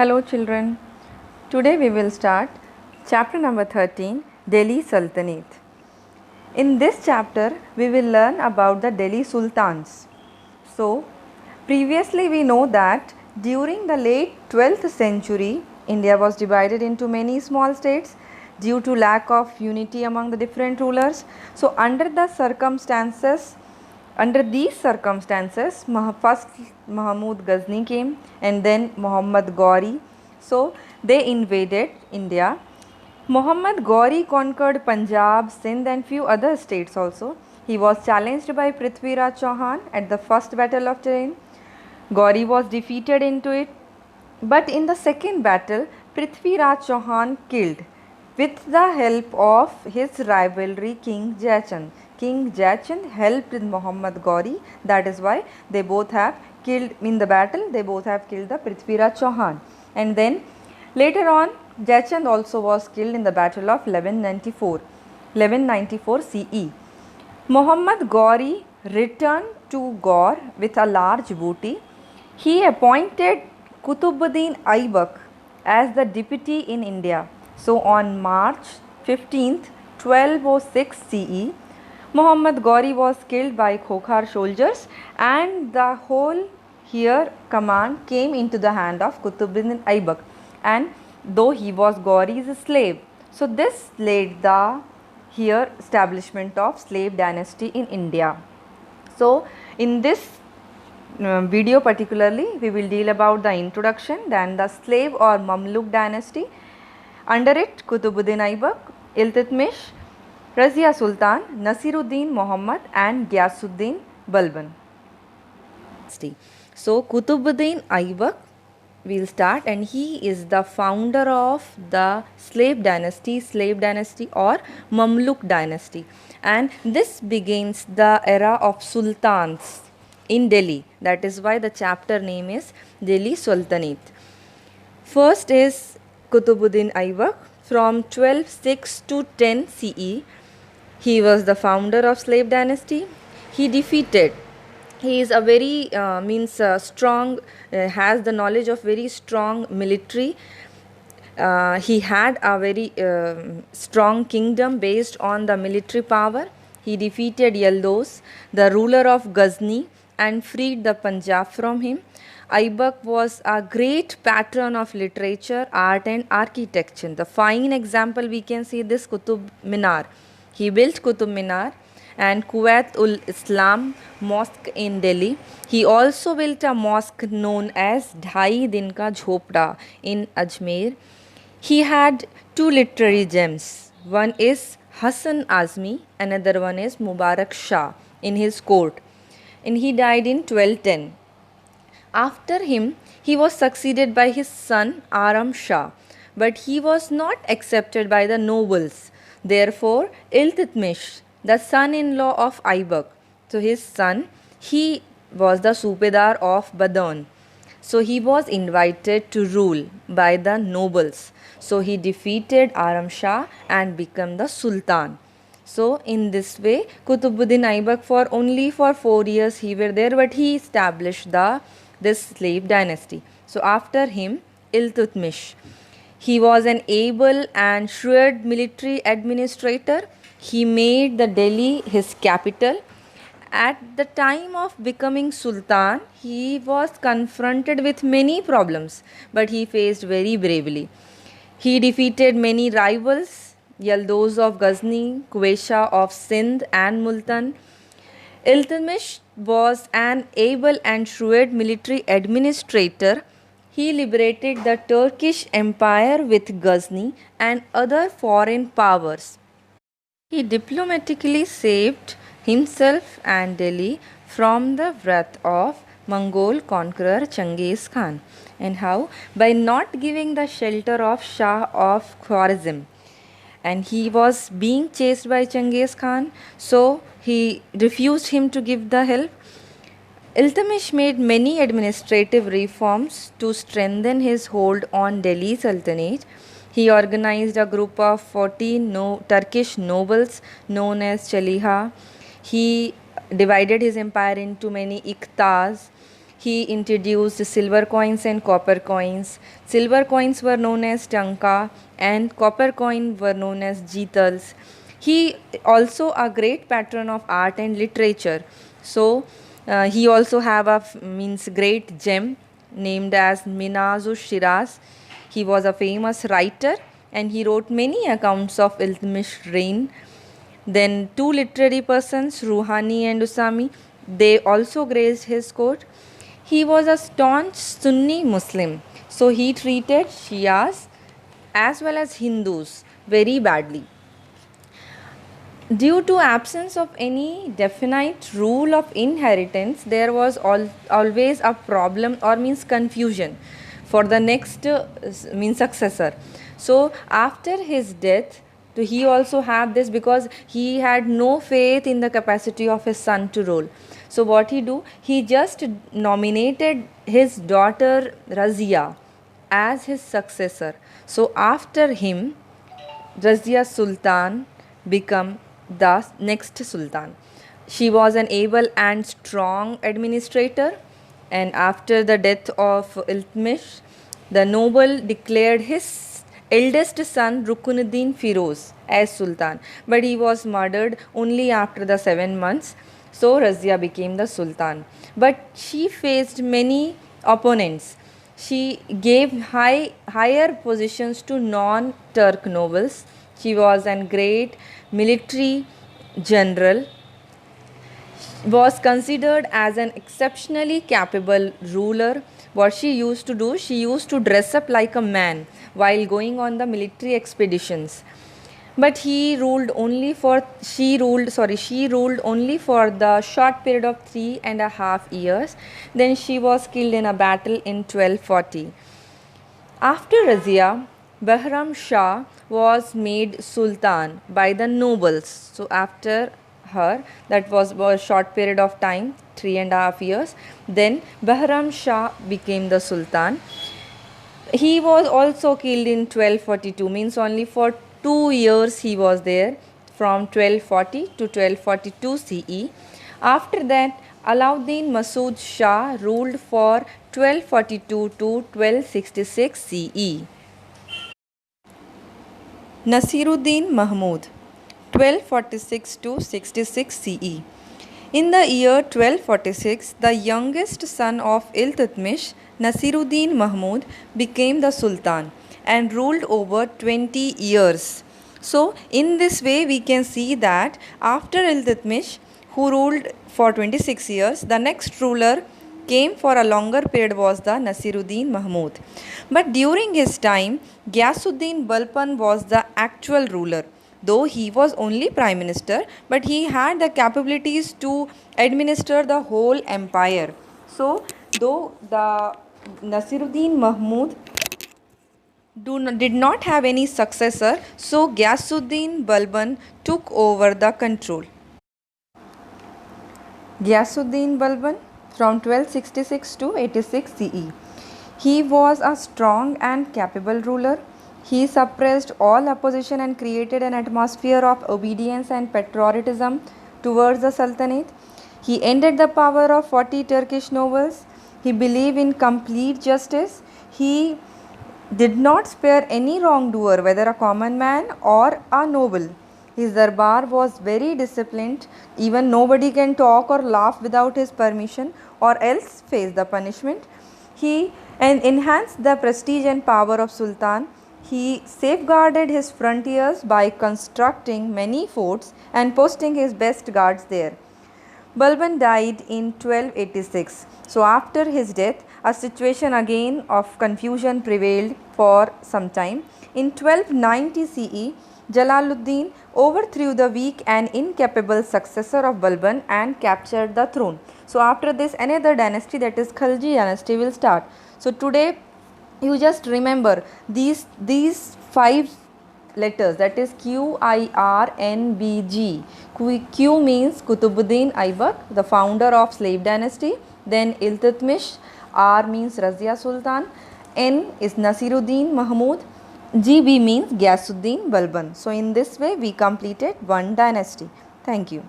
Hello children. Today we will start chapter number 13, Delhi Sultanate. In this chapter we will learn about the Delhi Sultans. So previously we know that during the late 12th century India was divided into many small states due to lack of unity among the different rulers. So under these circumstances, first Mahmud Ghazni came and then Muhammad Ghori. So they invaded India. Muhammad Ghori conquered Punjab, Sindh and few other states also. He was challenged by Prithviraj Chauhan at the first battle of Train. Ghori was defeated into it, but in the second battle, Prithviraj Chauhan killed with the help of his rivalry King Jaichand. King Jaichand helped Muhammad Ghori, that is why they both have killed in the battle, they both have killed the Prithviraj Chauhan. And then later on, Jaichand also was killed in the battle of 1194 CE. Muhammad Ghori returned to Gaur with a large booty. He appointed Kutubuddin Aibak as the deputy in India. So on March 15th, 1206 CE, Muhammad Ghori was killed by Khokhar soldiers and the whole here command came into the hand of Kutubuddin Aibak, and though he was Ghori's slave. So this laid the here establishment of slave dynasty in India. So in this video particularly we will deal about the introduction, then the slave or Mamluk dynasty. Under it Kutubuddin Aibak, Iltutmish, Razia Sultan, Nasiruddin Muhammad and Ghiyasuddin Balban. So Kutubuddin Aibak will start, and he is the founder of the slave dynasty or Mamluk dynasty, and this begins the era of sultans in Delhi. That is why the chapter name is Delhi Sultanate. First is Kutubuddin Aibak from 1206 to 10 CE. He was the founder of slave dynasty. He is a very strong, has the knowledge of very strong military. He had a very strong kingdom based on the military power. He defeated Yildiz, the ruler of Ghazni, and freed the Punjab from him. Aibak was a great patron of literature, art and architecture. The fine example we can see this Qutub Minar. He built Qutub Minar and Kuwait ul Islam mosque in Delhi. He also built a mosque known as Dhai Din Ka Jhopda in Ajmer. He had two literary gems. One is Hasan Azmi, another one is Mubarak Shah in his court, and he died in 1210. After him, he was succeeded by his son Aram Shah, but he was not accepted by the nobles. Therefore, Iltutmish, the son-in-law of Aibak, so his son, he was the Subedar of Badon. So he was invited to rule by the nobles. So he defeated Aram Shah and became the Sultan. So in this way, Kutubuddin Aibak for only 4 years he were there, but he established this slave dynasty. So after him, Iltutmish. He was an able and shrewd military administrator. He made the Delhi his capital. At the time of becoming Sultan, he was confronted with many problems, but he faced very bravely. He defeated many rivals, Yildiz of Ghazni, Quesha of Sindh and Multan. Iltutmish was an able and shrewd military administrator. He liberated the Turkish Empire with Ghazni and other foreign powers. He diplomatically saved himself and Delhi from the wrath of Mongol conqueror Genghis Khan. And how? By not giving the shelter of Shah of Khwarizm. And he was being chased by Genghis Khan, so he refused him to give the help. Iltutmish made many administrative reforms to strengthen his hold on Delhi Sultanate. He organized a group of 40 Turkish nobles known as Chaliha. He divided his empire into many iqtas. He introduced silver coins and copper coins. Silver coins were known as tanka and copper coin were known as jitals. He also a great patron of art and literature. So he also have a means great gem named as Minazu Shiraz. He was a famous writer and he wrote many accounts of Iltutmish reign. Then two literary persons, Rouhani and Usami, they also graced his court. He was a staunch Sunni Muslim, so he treated Shias as well as Hindus very badly. Due to absence of any definite rule of inheritance, there was always a problem or means confusion for the next means successor. So after his death, he also had this because he had no faith in the capacity of his son to rule. So what he do? He just nominated his daughter Razia as his successor. So after him, Razia Sultan became the next Sultan. She was an able and strong administrator, and after the death of Iltutmish, the noble declared his eldest son Rukunuddin Firoz as Sultan, but he was murdered only after the 7 months. So Razia became the Sultan, but she faced many opponents. She gave higher positions to non-Turk nobles. She was a great military general, was considered as an exceptionally capable ruler. What she used to do, she used to dress up like a man while going on the military expeditions. But she ruled only for the short period of 3.5 years. Then she was killed in a battle in 1240. After Razia, Bahram Shah was made Sultan by the nobles. So after her, that was a short period of time, 3.5 years. Then Bahram Shah became the Sultan. He was also killed in 1242, means only for 2 years he was there, from 1240 to 1242 CE. After that, Alauddin Masood Shah ruled for 1242 to 1266 CE. Nasiruddin Mahmud, 1246 to 66 CE. In the year 1246, the youngest son of Iltutmish, Nasiruddin Mahmud, became the Sultan and ruled over 20 years. So, in this way, we can see that after Iltutmish, who ruled for 26 years, the next ruler came for a longer period was the Nasiruddin Mahmud. But during his time, Ghiyasuddin Balban was the actual ruler. Though he was only prime minister, but he had the capabilities to administer the whole empire. So, though the Nasiruddin Mahmud did not have any successor, so Ghiyasuddin Balban took over the control. Ghiyasuddin Balban from 1266 to 86 CE. He was a strong and capable ruler. He suppressed all opposition and created an atmosphere of obedience and patriotism towards the Sultanate. He ended the power of 40 Turkish nobles. He believed in complete justice. He did not spare any wrongdoer, whether a common man or a noble. His darbar was very disciplined. Even nobody can talk or laugh without his permission or else face the punishment. He enhanced the prestige and power of Sultan. He safeguarded his frontiers by constructing many forts and posting his best guards there. Balban died in 1286. So after his death, a situation again of confusion prevailed for some time. In 1290 CE, Jalaluddin overthrew the weak and incapable successor of Balban and captured the throne. So after this, another dynasty, that is Khalji dynasty, will start. So today, you just remember these 5 letters, that is QIRNBG. Q means Qutbuddin Aibak, the founder of slave dynasty. Then Iltutmish. R means Razia Sultan. N is Nasiruddin Mahmud. GB means Ghiyasuddin Balban. So in this way we completed one dynasty. Thank you.